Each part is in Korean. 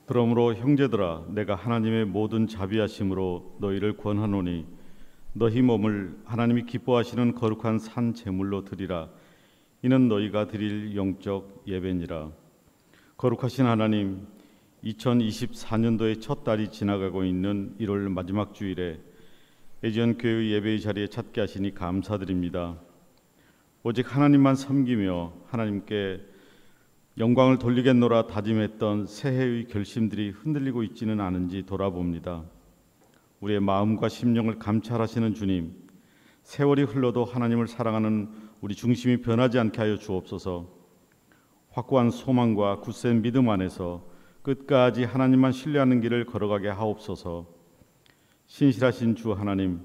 그러므로 형제들아, 내가 하나님의 모든 자비하심으로 너희를 권하노니 너희 몸을 하나님이 기뻐하시는 거룩한 산 제물로 드리라. 이는 너희가 드릴 영적 예배니라. 거룩하신 하나님, 2024년도의 첫 달이 지나가고 있는 1월 마지막 주일에 애지연 교회의 예배의 자리에 찾게 하시니 감사드립니다. 오직 하나님만 섬기며 하나님께 영광을 돌리겠노라 다짐했던 새해의 결심들이 흔들리고 있지는 않은지 돌아봅니다. 우리의 마음과 심령을 감찰하시는 주님, 세월이 흘러도 하나님을 사랑하는 우리 중심이 변하지 않게 하여 주옵소서. 확고한 소망과 굳센 믿음 안에서 끝까지 하나님만 신뢰하는 길을 걸어가게 하옵소서. 신실하신 주 하나님,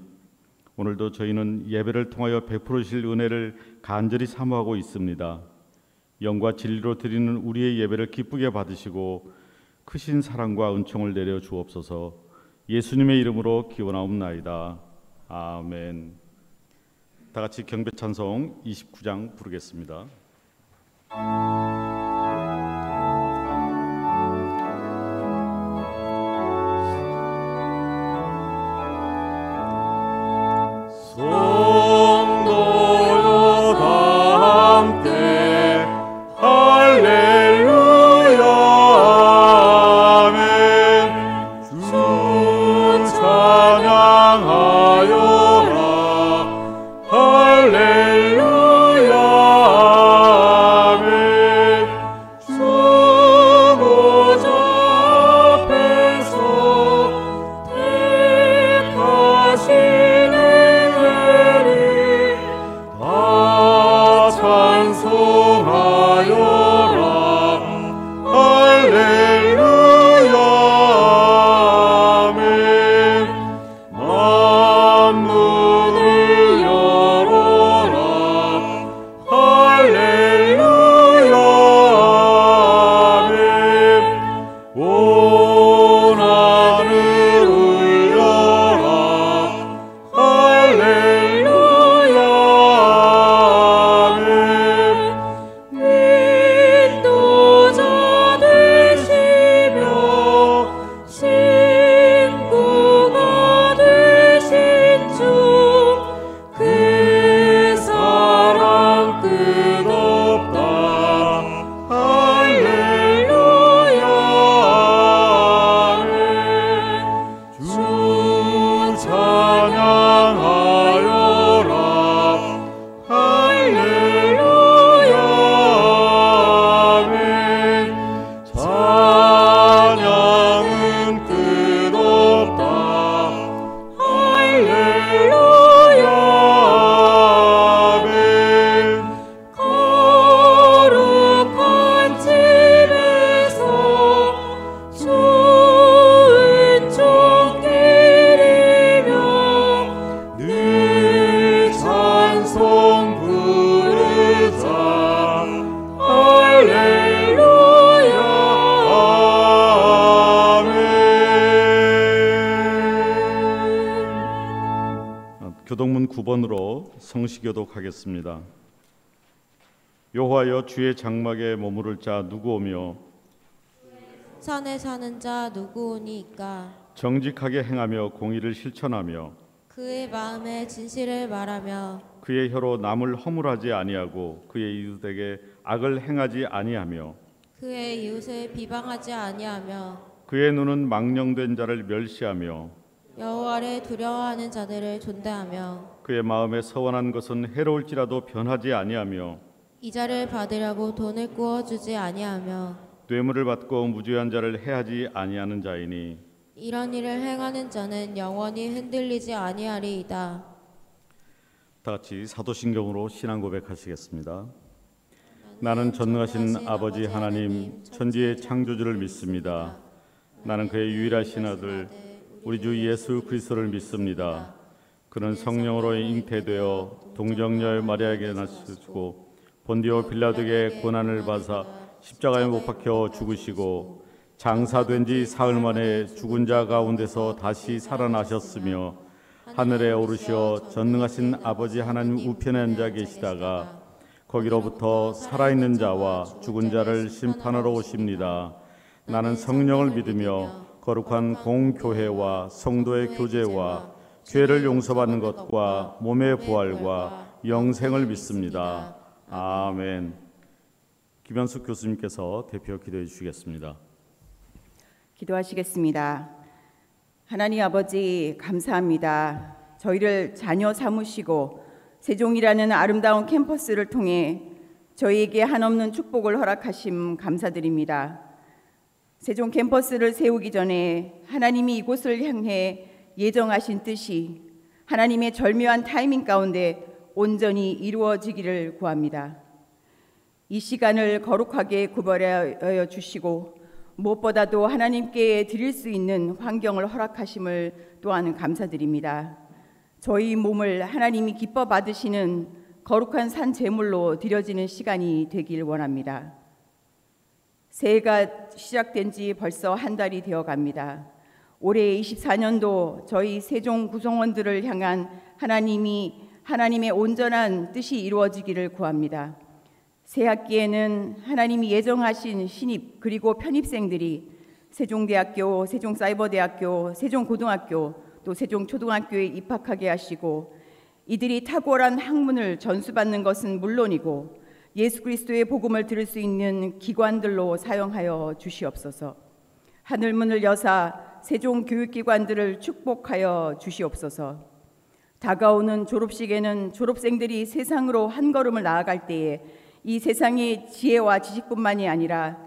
오늘도 저희는 예배를 통하여 베풀어 주실 은혜를 간절히 사모하고 있습니다. 영과 진리로 드리는 우리의 예배를 기쁘게 받으시고 크신 사랑과 은총을 내려 주옵소서. 예수님의 이름으로 기원하옵나이다. 아멘. 다 같이 경배 찬송 29장 부르겠습니다. 교동문 9번으로 성시교독하겠습니다. 여호와여, 주의 장막에 머무를 자 누구 오며 산에 사는 자 누구 오니이까. 정직하게 행하며 공의를 실천하며 그의 마음에 진실을 말하며 그의 혀로 남을 허물하지 아니하고 그의 이웃에게 악을 행하지 아니하며 그의 이웃을 비방하지 아니하며 그의 눈은 망령된 자를 멸시하며 여호와를 두려워하는 자들을 존대하며 그의 마음에 서원한 것은 해로울지라도 변하지 아니하며 이자를 받으려고 돈을 구워주지 아니하며 뇌물을 받고 무죄한 자를 해하지 아니하는 자이니 이런 일을 행하는 자는 영원히 흔들리지 아니하리이다. 다 같이 사도신경으로 신앙 고백하시겠습니다. 나는 전능하신 아버지 하나님 천지의 창조주를 믿습니다. 나는 그의 유일하신 아들 우리 주 예수 그리스도를 믿습니다. 그는 성령으로 잉태되어 동정녀 마리아에게 나시고 본디오 빌라도에게 고난을 받아 십자가에 못 박혀 죽으시고 장사된 지 사흘 만에 죽은 자 가운데서 다시 살아나셨으며 하늘에 오르시어 전능하신 아버지 하나님 우편에 앉아 계시다가 거기로부터 살아있는 자와 죽은 자를 심판하러 오십니다. 나는 성령을 믿으며 거룩한 공교회와 성도의 교제와 죄를 용서받는 것과 몸의 부활과 영생을 믿습니다. 아멘. 김현숙 교수님께서 대표 기도해 주시겠습니다. 기도하시겠습니다. 하나님 아버지 감사합니다. 저희를 자녀 삼으시고 세종이라는 아름다운 캠퍼스를 통해 저희에게 한없는 축복을 허락하심 감사드립니다. 세종 캠퍼스를 세우기 전에 하나님이 이곳을 향해 예정하신 뜻이 하나님의 절묘한 타이밍 가운데 온전히 이루어지기를 구합니다. 이 시간을 거룩하게 구별하여 주시고 무엇보다도 하나님께 드릴 수 있는 환경을 허락하심을 또한 감사드립니다. 저희 몸을 하나님이 기뻐 받으시는 거룩한 산 제물로 드려지는 시간이 되길 원합니다. 새해가 시작된 지 벌써 한 달이 되어 갑니다. 올해 24년도 저희 세종 구성원들을 향한 하나님의 온전한 뜻이 이루어지기를 구합니다. 새 학기에는 하나님이 예정하신 신입 그리고 편입생들이 세종대학교, 세종사이버대학교, 세종고등학교 또 세종초등학교에 입학하게 하시고 이들이 탁월한 학문을 전수받는 것은 물론이고 예수 그리스도의 복음을 들을 수 있는 기관들로 사용하여 주시옵소서. 하늘문을 여사 세종교육기관들을 축복하여 주시옵소서. 다가오는 졸업식에는 졸업생들이 세상으로 한 걸음을 나아갈 때에 이 세상의 지혜와 지식뿐만이 아니라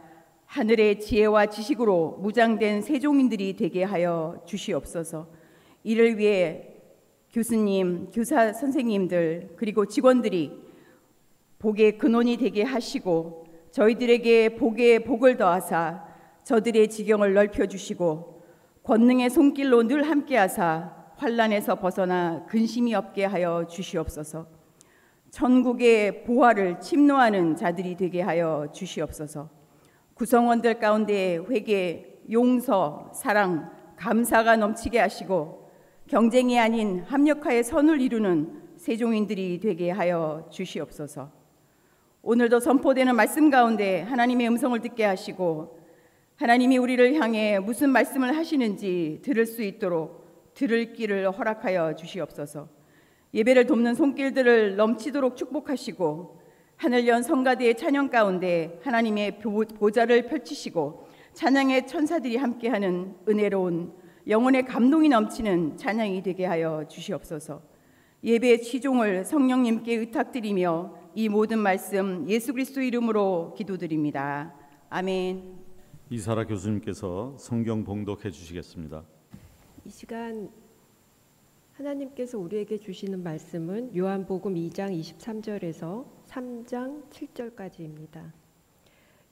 하늘의 지혜와 지식으로 무장된 세종인들이 되게 하여 주시옵소서. 이를 위해 교수님, 교사 선생님들 그리고 직원들이 복의 근원이 되게 하시고 저희들에게 복의 복을 더하사 저들의 지경을 넓혀주시고 권능의 손길로 늘 함께하사 환난에서 벗어나 근심이 없게 하여 주시옵소서. 천국의 보화를 침노하는 자들이 되게 하여 주시옵소서. 구성원들 가운데 회개, 용서, 사랑, 감사가 넘치게 하시고 경쟁이 아닌 합력하여 선을 이루는 세종인들이 되게 하여 주시옵소서. 오늘도 선포되는 말씀 가운데 하나님의 음성을 듣게 하시고 하나님이 우리를 향해 무슨 말씀을 하시는지 들을 수 있도록 들을 길을 허락하여 주시옵소서. 예배를 돕는 손길들을 넘치도록 축복하시고 하늘 연 성가대의 찬양 가운데 하나님의 보좌를 펼치시고 찬양의 천사들이 함께하는 은혜로운 영혼의 감동이 넘치는 찬양이 되게 하여 주시옵소서. 예배의 치종을 성령님께 의탁드리며 이 모든 말씀 예수 그리스도 이름으로 기도드립니다. 아멘. 이사라 교수님께서 성경 봉독해 주시겠습니다. 이 시간 하나님께서 우리에게 주시는 말씀은 요한복음 2장 23절에서 3장 7절까지입니다.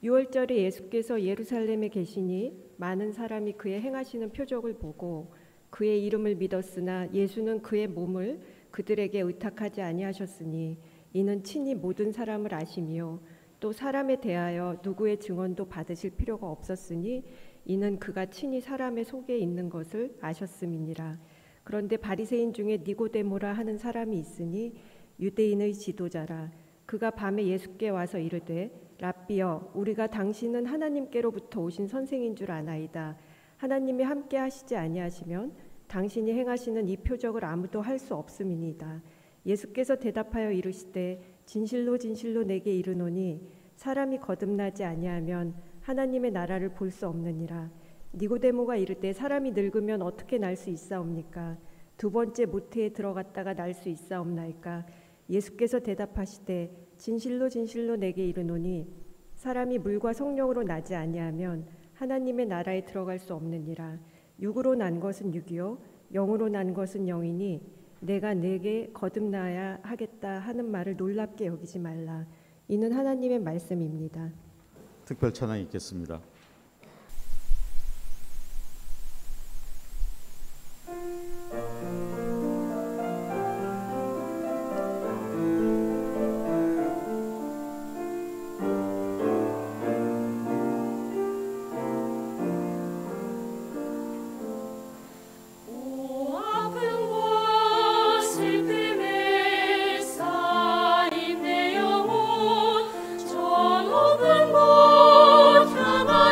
6월절에 예수께서 예루살렘에 계시니 많은 사람이 그의 행하시는 표적을 보고 그의 이름을 믿었으나 예수는 그의 몸을 그들에게 의탁하지 아니하셨으니 이는 친히 모든 사람을 아시며 또 사람에 대하여 누구의 증언도 받으실 필요가 없었으니 이는 그가 친히 사람의 속에 있는 것을 아셨음이니라. 그런데 바리새인 중에 니고데모라 하는 사람이 있으니 유대인의 지도자라. 그가 밤에 예수께 와서 이르되 랍비여, 우리가 당신은 하나님께로부터 오신 선생인 줄 아나이다. 하나님이 함께 하시지 아니하시면 당신이 행하시는 이 표적을 아무도 할 수 없음이니이다. 예수께서 대답하여 이르시되 진실로 진실로 내게 이르노니 사람이 거듭나지 아니하면 하나님의 나라를 볼 수 없느니라. 니고데모가 이르되 사람이 늙으면 어떻게 날 수 있사옵니까? 두 번째 모태에 들어갔다가 날 수 있사옵나이까? 예수께서 대답하시되 진실로 진실로 내게 이르노니 사람이 물과 성령으로 나지 아니하면 하나님의 나라에 들어갈 수 없느니라. 육으로 난 것은 육이요 영으로 난 것은 영이니 내가 내게 거듭나야 하겠다 하는 말을 놀랍게 여기지 말라. 이는 하나님의 말씀입니다. 특별 찬양 있겠습니다. 저 높은 곳 향하여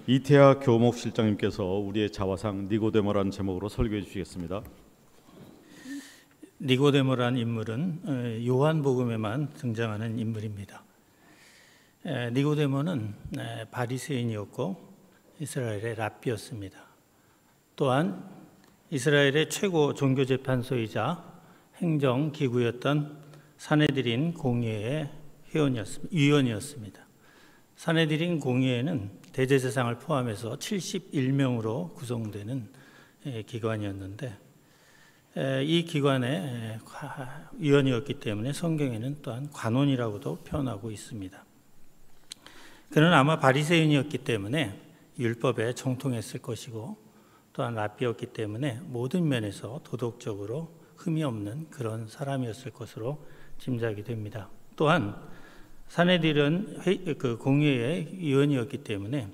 이태하 교목실장님께서 우리의 자화상 니고데모라는 제목으로 설교해 주시겠습니다. 니고데모라는 인물은 요한복음에만 등장하는 인물입니다. 니고데모는 바리새인이었고 이스라엘의 랍비였습니다. 또한 이스라엘의 최고 종교재판소이자 행정기구였던 사네드린 공회의 위원이었습니다. 사네드린 공회는 대제사장을 포함해서 71명으로 구성되는 기관이었는데 이 기관의 위원이었기 때문에 성경에는 또한 관원이라고도 표현하고 있습니다. 그는 아마 바리새인이었기 때문에 율법에 정통했을 것이고 또한 랍비였기 때문에 모든 면에서 도덕적으로 흠이 없는 그런 사람이었을 것으로 짐작이 됩니다. 또한 사네들은 그 공회의 위원이었기 때문에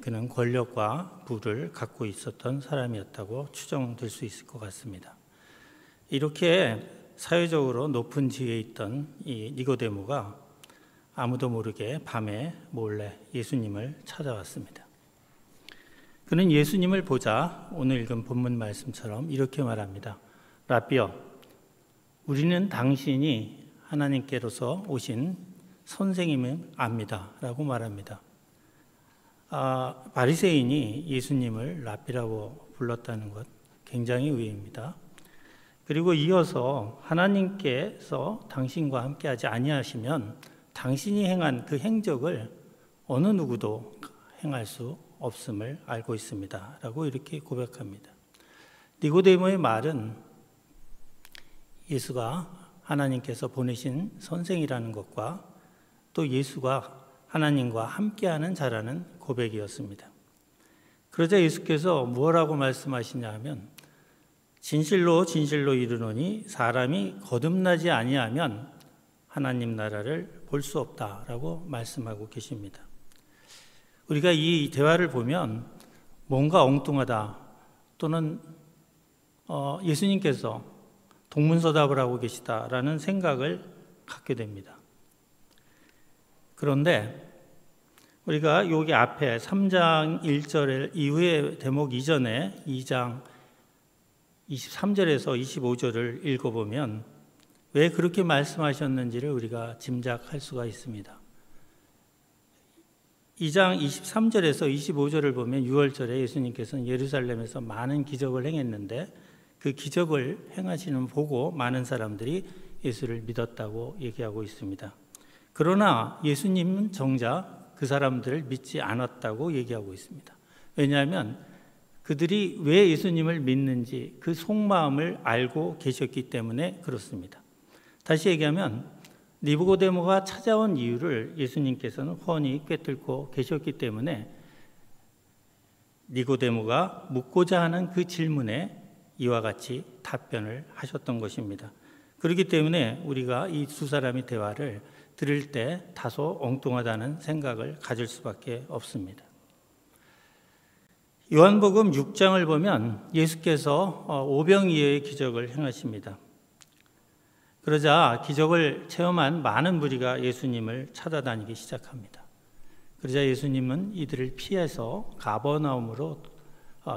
그는 권력과 부를 갖고 있었던 사람이었다고 추정될 수 있을 것 같습니다. 이렇게 사회적으로 높은 지위에 있던 이 니고데모가 아무도 모르게 밤에 몰래 예수님을 찾아왔습니다. 그는 예수님을 보자 오늘 읽은 본문 말씀처럼 이렇게 말합니다. 랍비여, 우리는 당신이 하나님께로서 오신 선생님을 압니다 라고 말합니다. 바리새인이 예수님을 랍비라고 불렀다는 것 굉장히 의외입니다. 그리고 이어서 하나님께서 당신과 함께하지 아니하시면 당신이 행한 그 행적을 어느 누구도 행할 수 없음을 알고 있습니다 라고 이렇게 고백합니다. 니고데모의 말은 예수가 하나님께서 보내신 선생이라는 것과 또 예수가 하나님과 함께하는 자라는 고백이었습니다. 그러자 예수께서 무엇라고 말씀하시냐 하면 진실로 진실로 이르노니 사람이 거듭나지 아니하면 하나님 나라를 볼 수 없다라고 말씀하고 계십니다. 우리가 이 대화를 보면 뭔가 엉뚱하다 또는 예수님께서 동문서답을 하고 계시다라는 생각을 갖게 됩니다. 그런데 우리가 여기 앞에 3장 1절 이후의 대목 이전에 2장 23절에서 25절을 읽어보면 왜 그렇게 말씀하셨는지를 우리가 짐작할 수가 있습니다. 2장 23절에서 25절을 보면 6월절에 예수님께서는 예루살렘에서 많은 기적을 행했는데 그 기적을 행하시는 보고 많은 사람들이 예수를 믿었다고 얘기하고 있습니다. 그러나 예수님은 정작 그 사람들을 믿지 않았다고 얘기하고 있습니다. 왜냐하면 그들이 왜 예수님을 믿는지 그 속마음을 알고 계셨기 때문에 그렇습니다. 다시 얘기하면 니고데모가 찾아온 이유를 예수님께서는 훤히 꿰뚫고 계셨기 때문에 니고데모가 묻고자 하는 그 질문에 이와 같이 답변을 하셨던 것입니다. 그렇기 때문에 우리가 이 두 사람의 대화를 들을 때 다소 엉뚱하다는 생각을 가질 수밖에 없습니다. 요한복음 6장을 보면 예수께서 오병이어의 기적을 행하십니다. 그러자 기적을 체험한 많은 무리가 예수님을 찾아다니기 시작합니다. 그러자 예수님은 이들을 피해서 가버나움으로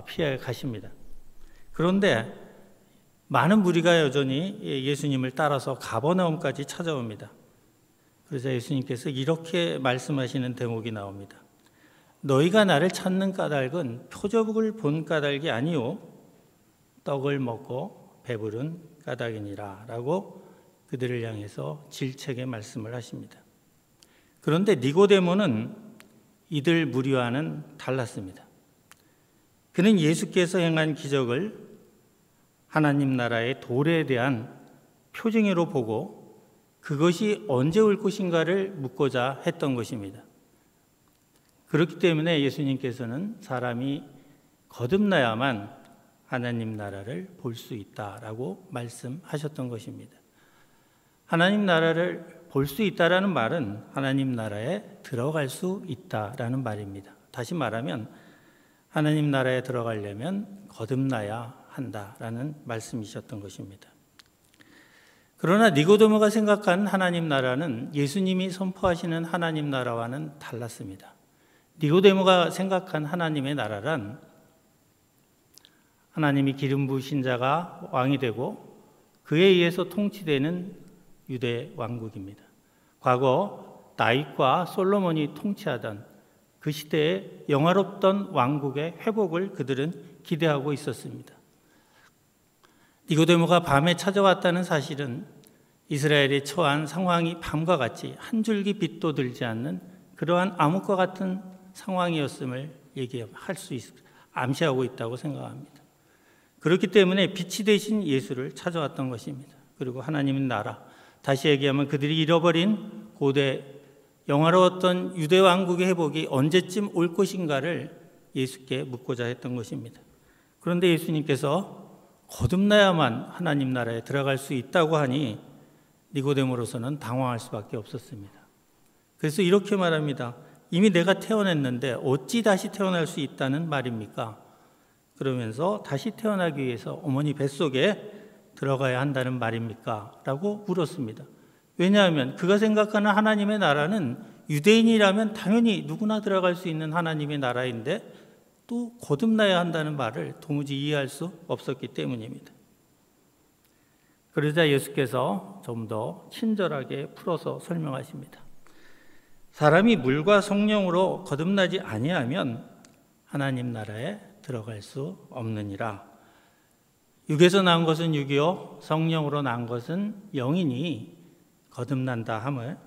피해 가십니다. 그런데 많은 무리가 여전히 예수님을 따라서 가버나움까지 찾아옵니다. 그러자 예수님께서 이렇게 말씀하시는 대목이 나옵니다. 너희가 나를 찾는 까닭은 표적을 본 까닭이 아니요 떡을 먹고 배부른 까닭이니라 라고 그들을 향해서 질책의 말씀을 하십니다. 그런데 니고데모는 이들 무리와는 달랐습니다. 그는 예수께서 행한 기적을 하나님 나라의 도래에 대한 표징으로 보고 그것이 언제 올 것인가를 묻고자 했던 것입니다. 그렇기 때문에 예수님께서는 사람이 거듭나야만 하나님 나라를 볼 수 있다라고 말씀하셨던 것입니다. 하나님 나라를 볼 수 있다라는 말은 하나님 나라에 들어갈 수 있다라는 말입니다. 다시 말하면 하나님 나라에 들어가려면 거듭나야 한다라는 말씀이셨던 것입니다. 그러나 니고데모가 생각한 하나님 나라는 예수님이 선포하시는 하나님 나라와는 달랐습니다. 니고데모가 생각한 하나님의 나라란 하나님이 기름 부으신 자가 왕이 되고 그에 의해서 통치되는 유대 왕국입니다. 과거 다윗과 솔로몬이 통치하던 그 시대에 영화롭던 왕국의 회복을 그들은 기대하고 있었습니다. 니고데모가 밤에 찾아왔다는 사실은 이스라엘이 처한 상황이 밤과 같이 한 줄기 빛도 들지 않는 그러한 암흑과 같은 상황이었음을 암시하고 있다고 생각합니다. 그렇기 때문에 빛이 되신 예수를 찾아왔던 것입니다. 그리고 하나님의 나라, 다시 얘기하면 그들이 잃어버린 고대 영화로웠던 유대 왕국의 회복이 언제쯤 올 것인가를 예수께 묻고자 했던 것입니다. 그런데 예수님께서 거듭나야만 하나님 나라에 들어갈 수 있다고 하니 니고데모로서는 당황할 수밖에 없었습니다. 그래서 이렇게 말합니다. 이미 내가 태어났는데 어찌 다시 태어날 수 있다는 말입니까? 그러면서 다시 태어나기 위해서 어머니 뱃속에 들어가야 한다는 말입니까? 라고 물었습니다. 왜냐하면 그가 생각하는 하나님의 나라는 유대인이라면 당연히 누구나 들어갈 수 있는 하나님의 나라인데 또 거듭나야 한다는 말을 도무지 이해할 수 없었기 때문입니다. 그러자 예수께서 좀 더 친절하게 풀어서 설명하십니다. 사람이 물과 성령으로 거듭나지 아니하면 하나님 나라에 들어갈 수 없느니라. 육에서 낳은 것은 육이요 성령으로 낳은 것은 영이니 거듭난다 함을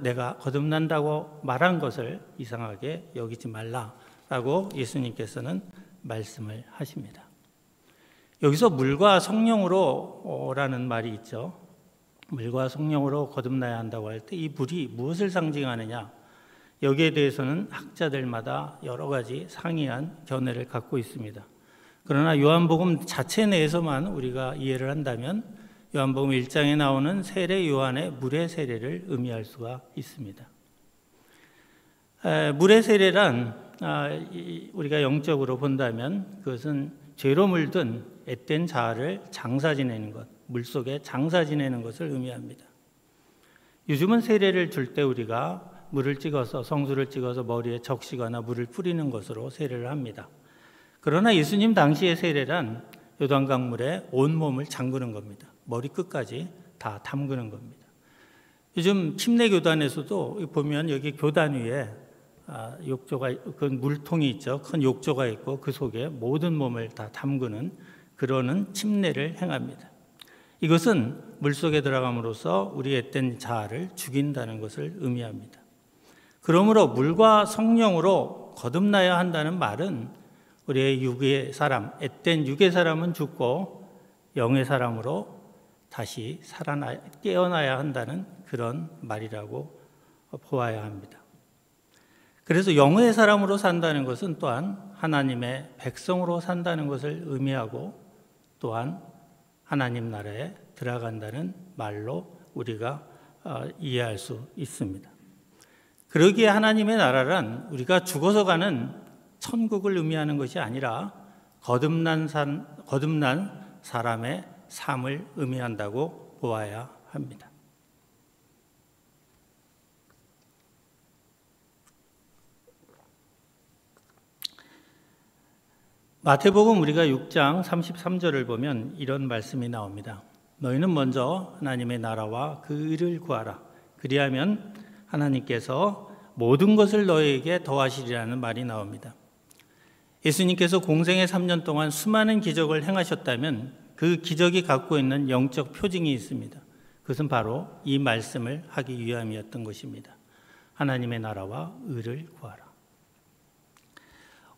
내가 거듭난다고 말한 것을 이상하게 여기지 말라라고 예수님께서는 말씀을 하십니다. 여기서 물과 성령으로라는 말이 있죠. 물과 성령으로 거듭나야 한다고 할 때 이 물이 무엇을 상징하느냐? 여기에 대해서는 학자들마다 여러 가지 상이한 견해를 갖고 있습니다. 그러나 요한복음 자체 내에서만 우리가 이해를 한다면 요한복음 1장에 나오는 세례 요한의 물의 세례를 의미할 수가 있습니다. 물의 세례란 우리가 영적으로 본다면 그것은 죄로 물든 앳된 자아를 장사 지내는 것, 물속에 장사 지내는 것을 의미합니다. 요즘은 세례를 줄 때 우리가 물을 찍어서 성수를 찍어서 머리에 적시거나 물을 뿌리는 것으로 세례를 합니다. 그러나 예수님 당시의 세례란 요단강물에 온몸을 잠그는 겁니다. 머리끝까지 다 담그는 겁니다. 요즘 침례교단에서도 보면 여기 교단 위에 욕조가, 그 물통이 있죠. 큰 욕조가 있고 그 속에 모든 몸을 다 담그는 그러는 침례를 행합니다. 이것은 물속에 들어감으로써 우리의 앳된 자아를 죽인다는 것을 의미합니다. 그러므로 물과 성령으로 거듭나야 한다는 말은 우리의 육의 사람, 앳된 육의 사람은 죽고 영의 사람으로 다시 깨어나야 한다는 그런 말이라고 보아야 합니다. 그래서 영의 사람으로 산다는 것은 또한 하나님의 백성으로 산다는 것을 의미하고 또한 하나님 나라에 들어간다는 말로 우리가 이해할 수 있습니다. 그러기에 하나님의 나라란 우리가 죽어서 가는 천국을 의미하는 것이 아니라 거듭난 사람의 삶을 의미한다고 보아야 합니다. 마태복음 우리가 6장 33절을 보면 이런 말씀이 나옵니다. 너희는 먼저 하나님의 나라와 그 의를 구하라. 그리하면 하나님께서 모든 것을 너희에게 더하시리라는 말이 나옵니다. 예수님께서 공생의 3년 동안 수많은 기적을 행하셨다면 그 기적이 갖고 있는 영적 표징이 있습니다. 그것은 바로 이 말씀을 하기 위함이었던 것입니다. 하나님의 나라와 의를 구하라.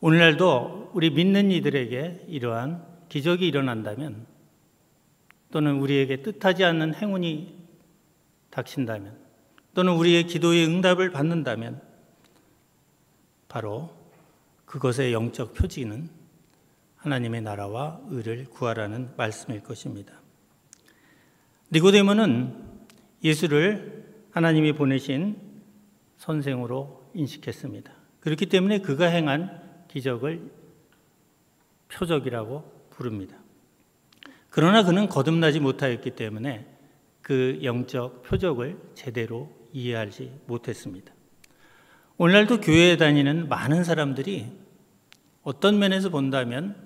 오늘날도 우리 믿는 이들에게 이러한 기적이 일어난다면 또는 우리에게 뜻하지 않는 행운이 닥친다면 또는 우리의 기도의 응답을 받는다면 바로 그것의 영적 표지는 하나님의 나라와 의를 구하라는 말씀일 것입니다. 니고데모는 예수를 하나님이 보내신 선생으로 인식했습니다. 그렇기 때문에 그가 행한 기적을 표적이라고 부릅니다. 그러나 그는 거듭나지 못하였기 때문에 그 영적 표적을 제대로 이해하지 못했습니다. 오늘날도 교회에 다니는 많은 사람들이 어떤 면에서 본다면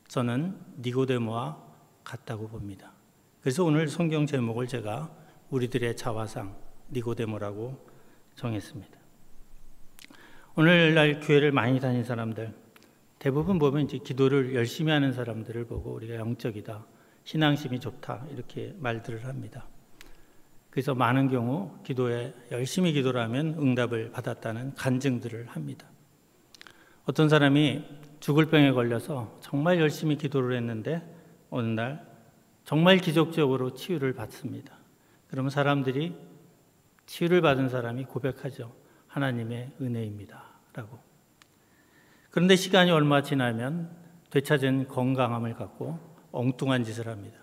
저는 니고데모와 같다고 봅니다. 그래서 오늘 성경 제목을 제가 우리들의 자화상 니고데모라고 정했습니다. 오늘날 교회를 많이 다니는 사람들 대부분 보면 이제 기도를 열심히 하는 사람들을 보고 우리가 영적이다, 신앙심이 좋다 이렇게 말들을 합니다. 그래서 많은 경우 기도에 열심히 기도를 하면 응답을 받았다는 간증들을 합니다. 어떤 사람이 죽을 병에 걸려서 정말 열심히 기도를 했는데 어느 날 정말 기적적으로 치유를 받습니다. 그러면 사람들이 치유를 받은 사람이 고백하죠. 하나님의 은혜입니다 라고. 그런데 시간이 얼마 지나면 되찾은 건강함을 갖고 엉뚱한 짓을 합니다.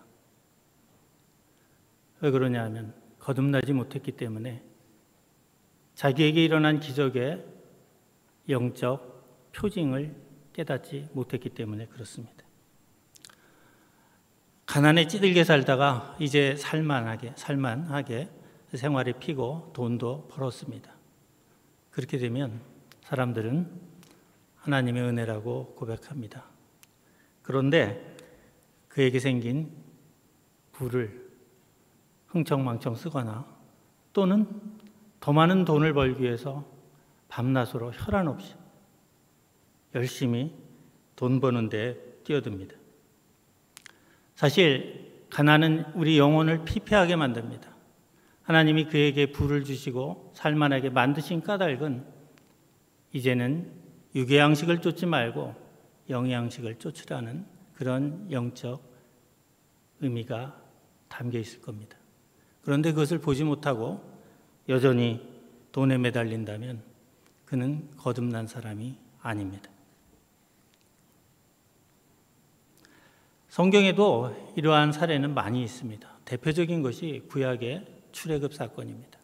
왜 그러냐 하면 거듭나지 못했기 때문에 자기에게 일어난 기적의 영적 표징을 깨닫지 못했기 때문에 그렇습니다. 가난에 찌들게 살다가 이제 살만하게 생활에 피고 돈도 벌었습니다. 그렇게 되면 사람들은 하나님의 은혜라고 고백합니다. 그런데 그에게 생긴 부를 흥청망청 쓰거나 또는 더 많은 돈을 벌기 위해서 밤낮으로 혈안 없이 열심히 돈 버는 데 뛰어듭니다. 사실 가난은 우리 영혼을 피폐하게 만듭니다. 하나님이 그에게 부를 주시고 살만하게 만드신 까닭은 이제는 육의 양식을 쫓지 말고 영의 양식을 쫓으라는 그런 영적 의미가 담겨 있을 겁니다. 그런데 그것을 보지 못하고 여전히 돈에 매달린다면 그는 거듭난 사람이 아닙니다. 성경에도 이러한 사례는 많이 있습니다. 대표적인 것이 구약의 출애굽 사건입니다.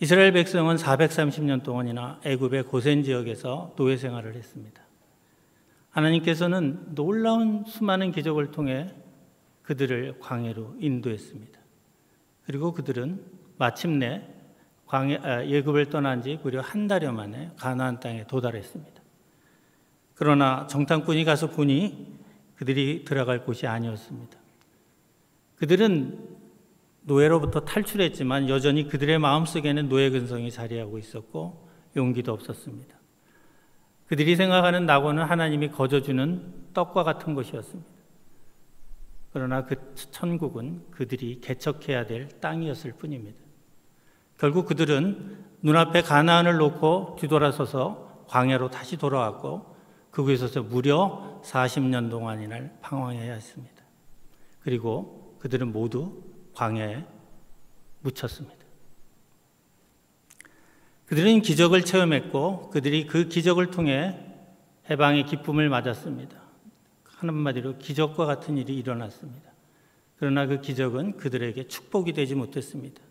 이스라엘 백성은 430년 동안이나 애굽의 고센 지역에서 노예 생활을 했습니다. 하나님께서는 놀라운 수많은 기적을 통해 그들을 광야로 인도했습니다. 그리고 그들은 마침내 애굽을 떠난 지 무려 한 달여 만에 가나안 땅에 도달했습니다. 그러나 정탐꾼이 가서 보니 그들이 들어갈 곳이 아니었습니다. 그들은 노예로부터 탈출했지만 여전히 그들의 마음속에는 노예 근성이 자리하고 있었고 용기도 없었습니다. 그들이 생각하는 낙원은 하나님이 거저주는 떡과 같은 것이었습니다. 그러나 그 천국은 그들이 개척해야 될 땅이었을 뿐입니다. 결국 그들은 눈앞에 가나안을 놓고 뒤돌아서서 광야로 다시 돌아왔고 그곳에서 무려 40년 동안이나 방황해야 했습니다. 그리고 그들은 모두 광야에 묻혔습니다. 그들은 기적을 체험했고 그들이 그 기적을 통해 해방의 기쁨을 맞았습니다. 한마디로 기적과 같은 일이 일어났습니다. 그러나 그 기적은 그들에게 축복이 되지 못했습니다.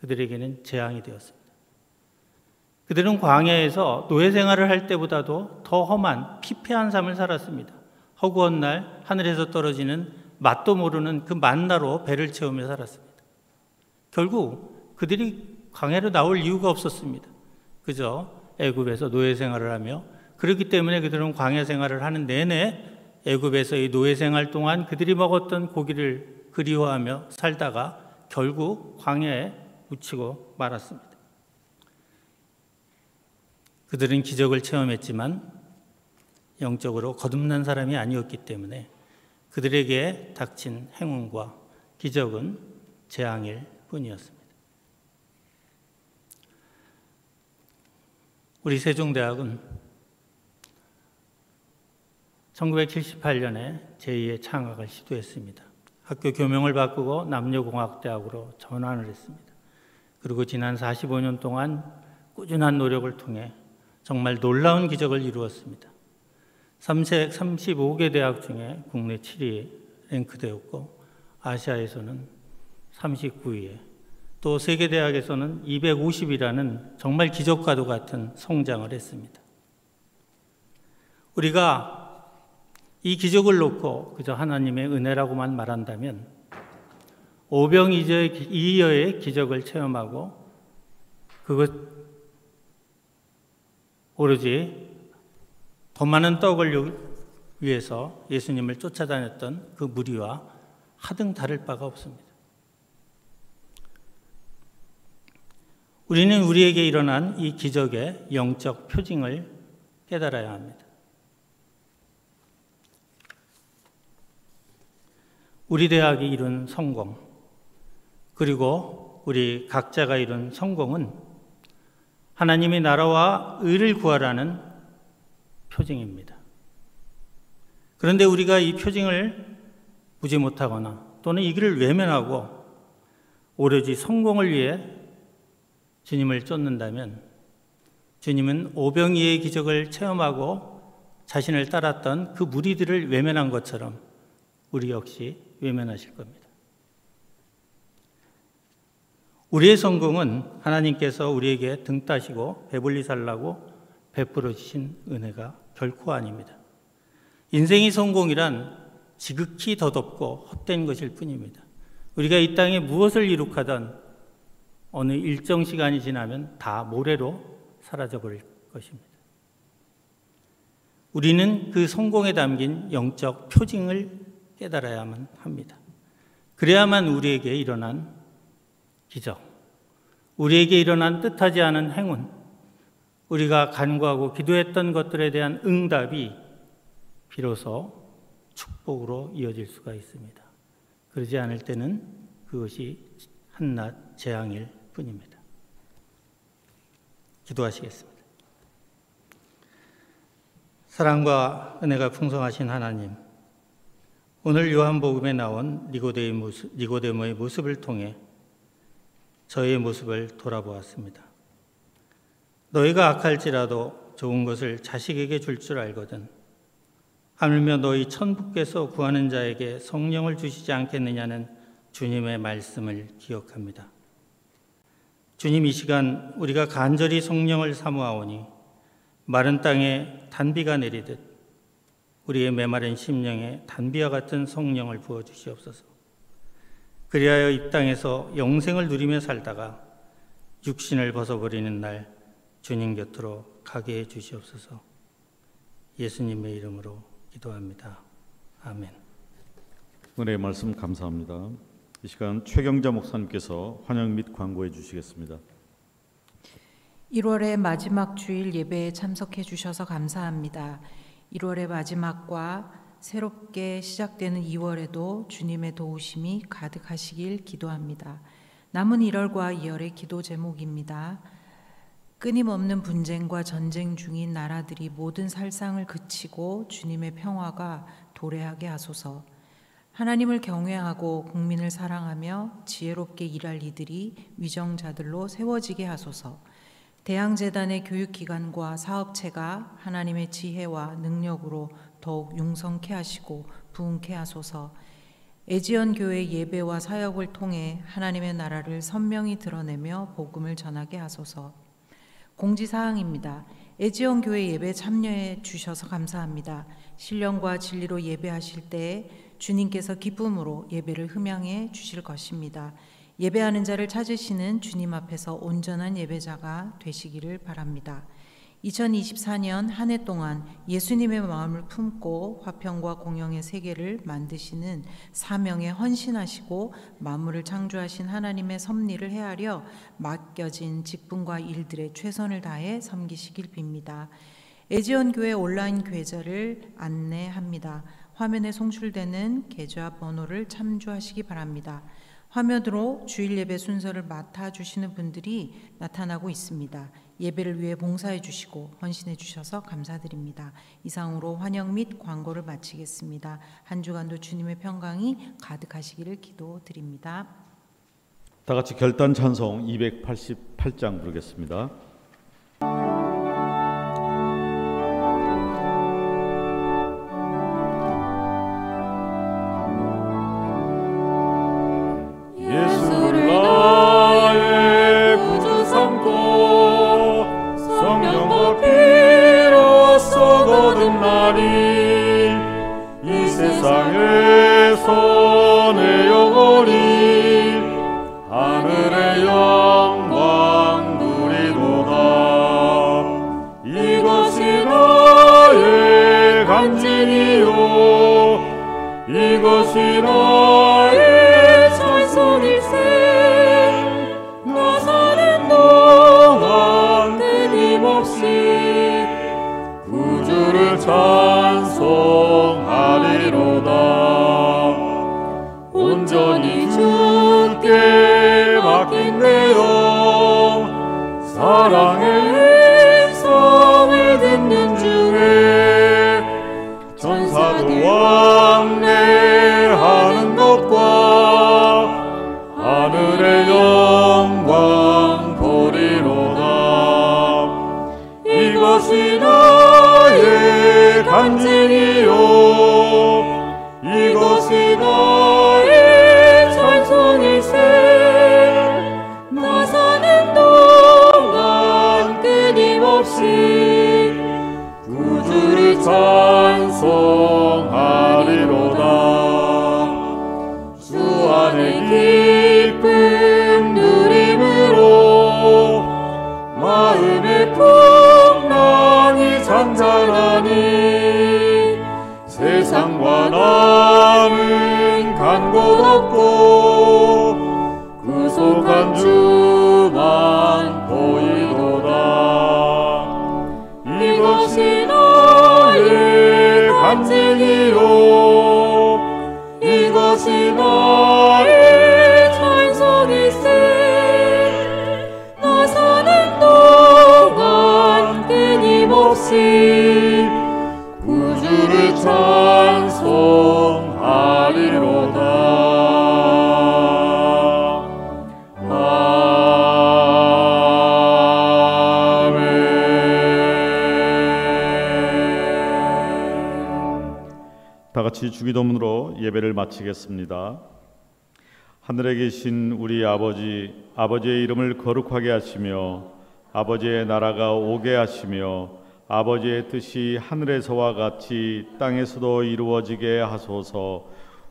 그들에게는 재앙이 되었습니다. 그들은 광야에서 노예 생활을 할 때보다도 더 험한 피폐한 삶을 살았습니다. 허구한 날 하늘에서 떨어지는 맛도 모르는 그 만나로 배를 채우며 살았습니다. 결국 그들이 광야로 나올 이유가 없었습니다. 그저 애굽에서 노예 생활을 하며 그렇기 때문에 그들은 광야 생활을 하는 내내 애굽에서의 노예 생활 동안 그들이 먹었던 고기를 그리워하며 살다가 결국 광야에 묻히고 말았습니다. 그들은 기적을 체험했지만 영적으로 거듭난 사람이 아니었기 때문에 그들에게 닥친 행운과 기적은 재앙일 뿐이었습니다. 우리 세종대학은 1978년에 제2의 창학을 시도했습니다. 학교 교명을 바꾸고 남녀공학대학으로 전환을 했습니다. 그리고 지난 45년 동안 꾸준한 노력을 통해 정말 놀라운 기적을 이루었습니다. 35개 대학 중에 국내 7위에 랭크되었고 아시아에서는 39위에 또 세계 대학에서는 250이라는 정말 기적과도 같은 성장을 했습니다. 우리가 이 기적을 놓고 그저 하나님의 은혜라고만 말한다면 오병이어의 기적을 체험하고 그것 오로지 더 많은 떡을 위해서 예수님을 쫓아다녔던 그 무리와 하등 다를 바가 없습니다. 우리는 우리에게 일어난 이 기적의 영적 표징을 깨달아야 합니다. 우리 대학이 이룬 성공, 그리고 우리 각자가 이룬 성공은 하나님의 나라와 의를 구하라는 표징입니다. 그런데 우리가 이 표징을 보지 못하거나 또는 이 길을 외면하고 오로지 성공을 위해 주님을 쫓는다면 주님은 오병이의 기적을 체험하고 자신을 따랐던 그 무리들을 외면한 것처럼 우리 역시 외면하실 겁니다. 우리의 성공은 하나님께서 우리에게 등 따시고 배불리 살라고 베풀어 주신 은혜가 결코 아닙니다. 인생의 성공이란 지극히 더덥고 헛된 것일 뿐입니다. 우리가 이 땅에 무엇을 이룩하든 어느 일정 시간이 지나면 다 모래로 사라져 버릴 것입니다. 우리는 그 성공에 담긴 영적 표징을 깨달아야만 합니다. 그래야만 우리에게 일어난 기적, 우리에게 일어난 뜻하지 않은 행운, 우리가 간구하고 기도했던 것들에 대한 응답이 비로소 축복으로 이어질 수가 있습니다. 그러지 않을 때는 그것이 한낱 재앙일 뿐입니다. 기도하시겠습니다. 사랑과 은혜가 풍성하신 하나님, 오늘 요한복음에 나온 니고데모의 모습을 통해 저의 모습을 돌아보았습니다. 너희가 악할지라도 좋은 것을 자식에게 줄 줄 알거든 하물며 너희 천부께서 구하는 자에게 성령을 주시지 않겠느냐는 주님의 말씀을 기억합니다. 주님, 이 시간 우리가 간절히 성령을 사모하오니 마른 땅에 단비가 내리듯 우리의 메마른 심령에 단비와 같은 성령을 부어주시옵소서. 그리하여 이 땅에서 영생을 누리며 살다가 육신을 벗어버리는 날 주님 곁으로 가게 해 주시옵소서. 예수님의 이름으로 기도합니다. 아멘. 은혜의 말씀 감사합니다. 이 시간 최경자 목사님께서 환영 및 광고해 주시겠습니다. 1월의 마지막 주일 예배에 참석해 주셔서 감사합니다. 1월의 마지막과 새롭게 시작되는 2월에도 주님의 도우심이 가득하시길 기도합니다. 남은 1월과 2월의 기도 제목입니다. 끊임없는 분쟁과 전쟁 중인 나라들이 모든 살상을 그치고 주님의 평화가 도래하게 하소서. 하나님을 경외하고 국민을 사랑하며 지혜롭게 일할 이들이 위정자들로 세워지게 하소서. 대양재단의 교육기관과 사업체가 하나님의 지혜와 능력으로 더욱 융성케 하시고 부흥케 하소서. 에지온 교회 예배와 사역을 통해 하나님의 나라를 선명히 드러내며 복음을 전하게 하소서. 공지사항입니다. 에지온 교회 예배 참여해 주셔서 감사합니다. 신령과 진리로 예배하실 때에 주님께서 기쁨으로 예배를 흠양해 주실 것입니다. 예배하는 자를 찾으시는 주님 앞에서 온전한 예배자가 되시기를 바랍니다. 2024년 한 해 동안 예수님의 마음을 품고 화평과 공영의 세계를 만드시는 사명에 헌신하시고 만물을 창조하신 하나님의 섭리를 헤아려 맡겨진 직분과 일들에 최선을 다해 섬기시길 빕니다. 에지온 교회 온라인 계좌를 안내합니다. 화면에 송출되는 계좌 번호를 참조하시기 바랍니다. 화면으로 주일 예배 순서를 맡아주시는 분들이 나타나고 있습니다. 예배를 위해 봉사해 주시고 헌신해 주셔서 감사드립니다. 이상으로 환영 및 광고를 마치겠습니다. 한 주간도 주님의 평강이 가득하시기를 기도드립니다. 다 같이 결단 찬송 288장 부르겠습니다. 하늘의 영광 누리도다. 영 사랑의 음성을 듣는 중에 천사도 왕래하는 것과 하늘의 영광 보리로다. 이것이 나의 간증이요 이것이 나의 찬송일세. 나 사는 동안 끊임없이 구주를 찬송하리로다. 주 안에 기쁨 누림으로 마음의 풍랑이 잔잔하니 세상과 남은 간 곳 없고 구속한 주만 보이도다. 이것이 나의 간증이요 이것이 나의 찬송일세. 나 사는 동안 끊임없이 구주를 찬송하리로다. 다 같이 주기도문으로 예배를 마치겠습니다. 하늘에 계신 우리 아버지, 아버지의 이름을 거룩하게 하시며 아버지의 나라가 오게 하시며 아버지의 뜻이 하늘에서와 같이 땅에서도 이루어지게 하소서.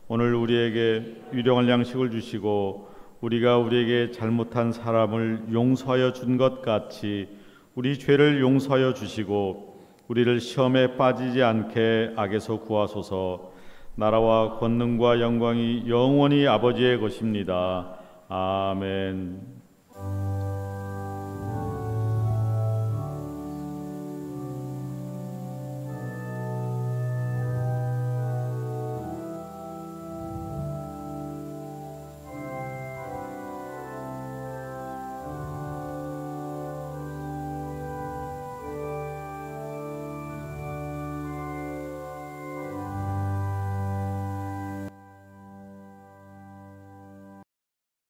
오늘 우리에게 일용할 양식을 주시고 우리가 우리에게 잘못한 사람을 용서하여 준 것 같이 우리 죄를 용서하여 주시고 우리를 시험에 빠지지 않게 악에서 구하소서. 나라와 권능과 영광이 영원히 아버지의 것입니다. 아멘.